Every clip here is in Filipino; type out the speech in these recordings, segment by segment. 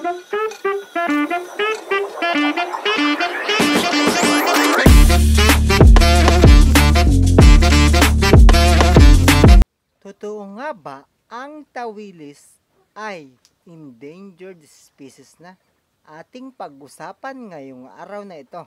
Totoo nga ba ang tawilis ay endangered species na? Ating pag-usapan ngayong araw na ito.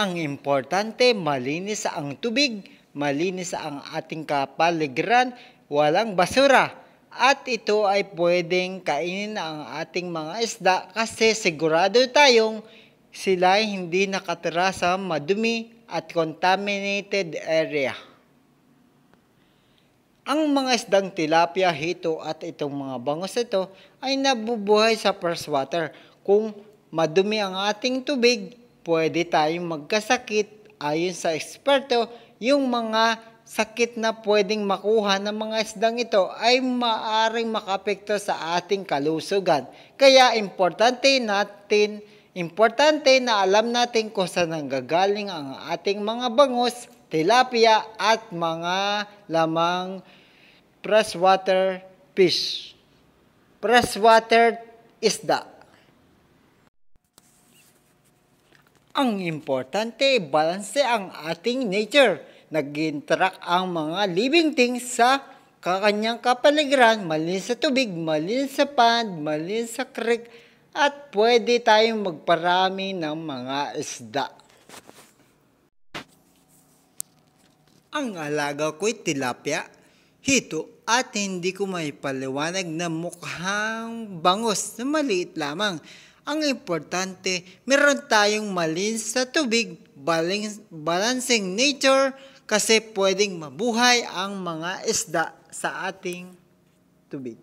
Ang importante, malinis ang tubig, malinis ang ating kapaligiran, walang basura. At ito ay pwedeng kainin ang ating mga isda kasi sigurado tayong sila ay hindi nakatira sa madumi at contaminated area. Ang mga isdang tilapia, hito at itong mga bangus ito ay nabubuhay sa freshwater. Kung madumi ang ating tubig, pwede tayong magkasakit. Ayon sa eksperto, yung mga sakit na pwedeng makuha ng mga isdang ito ay maaaring makapekto sa ating kalusugan. Kaya importante na alam natin kung saan nanggagaling ang ating mga bangus, tilapia at mga lamang freshwater fish. Freshwater isda. Ang importante, balanse ang ating nature. Nag-interact ang mga living things sa kanyang kapaligiran, malinis sa tubig, malinis sa pond, malinis sa creek, at pwede tayong magparami ng mga isda. Ang alaga ko'y tilapia, hito, at hindi ko may paliwanag na mukhang bangus na maliit lamang. Ang importante, meron tayong malinis sa tubig, balancing nature, kasi pwedeng mabuhay ang mga isda sa ating tubig.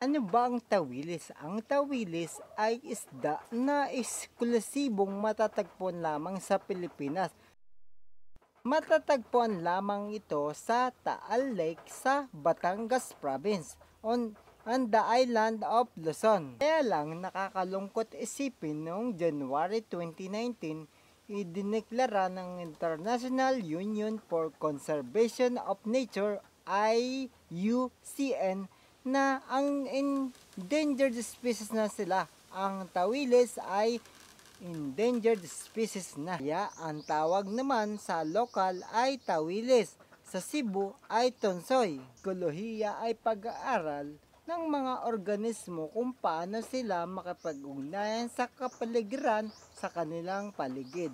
Ano ba ang tawilis? Ang tawilis ay isda na eksklusibong matatagpuan lamang sa Pilipinas. Matatagpuan lamang ito sa Taal Lake sa Batangas Province on the island of Luzon. Kaya lang nakakalungkot isipin noong January 2019, idineklara ng International Union for Conservation of Nature IUCN na ang endangered species na sila. Ang tawilis ay endangered species na. Kaya ang tawag naman sa lokal ay tawilis. Sa Cebu ay tonsoy. Ekolohiya ay pag-aaral ng mga organismo kung paano sila makapag-ugnayan sa kapaligiran sa kanilang paligid.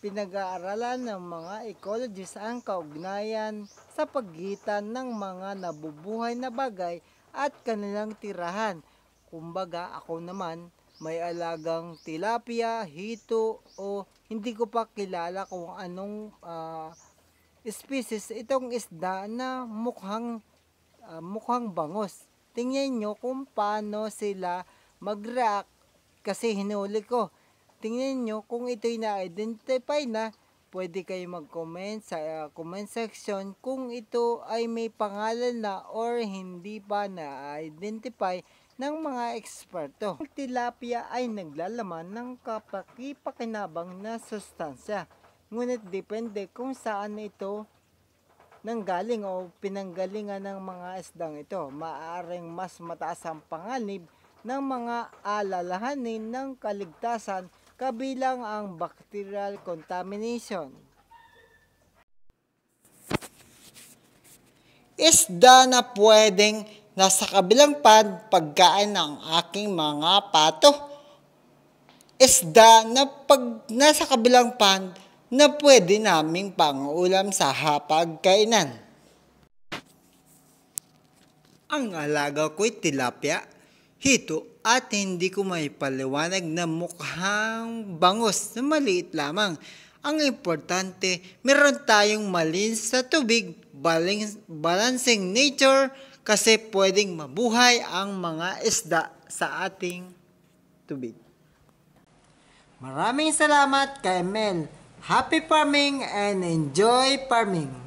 Pinag-aaralan ng mga ecologists ang kaugnayan sa pagitan ng mga nabubuhay na bagay at kanilang tirahan. Kumbaga ako naman may alagang tilapia, hito o hindi ko pa kilala kung anong species itong isda na mukhang bangus. Tingnan nyo kung paano sila mag-react kasi hinuli ko. Tingnan nyo kung ito'y na-identify na, pwede kayo mag-comment sa comment section kung ito ay may pangalan na or hindi pa na-identify ng mga eksperto. Ang tilapia ay naglalaman ng kapaki-pakinabang na sustansya. Ngunit depende kung saan ito nanggaling o pinanggalingan ng mga isdang ito. Maaaring mas mataas ang panganib ng mga alalahanin ng kaligtasan kabilang ang bacterial contamination. Isda na pwedeng nasa kabilang pond pagkain ng aking mga pato. Isda na pag nasa kabilang pond na pwede naming pangulam sa hapagkainan. Ang alaga ko'y tilapia, hito at hindi ko may paliwanag na mukhang bangus na maliit lamang. Ang importante, meron tayong malinis sa tubig, balancing nature, kasi pwedeng mabuhay ang mga isda sa ating tubig. Maraming salamat kay Mel. Happy farming and enjoy farming!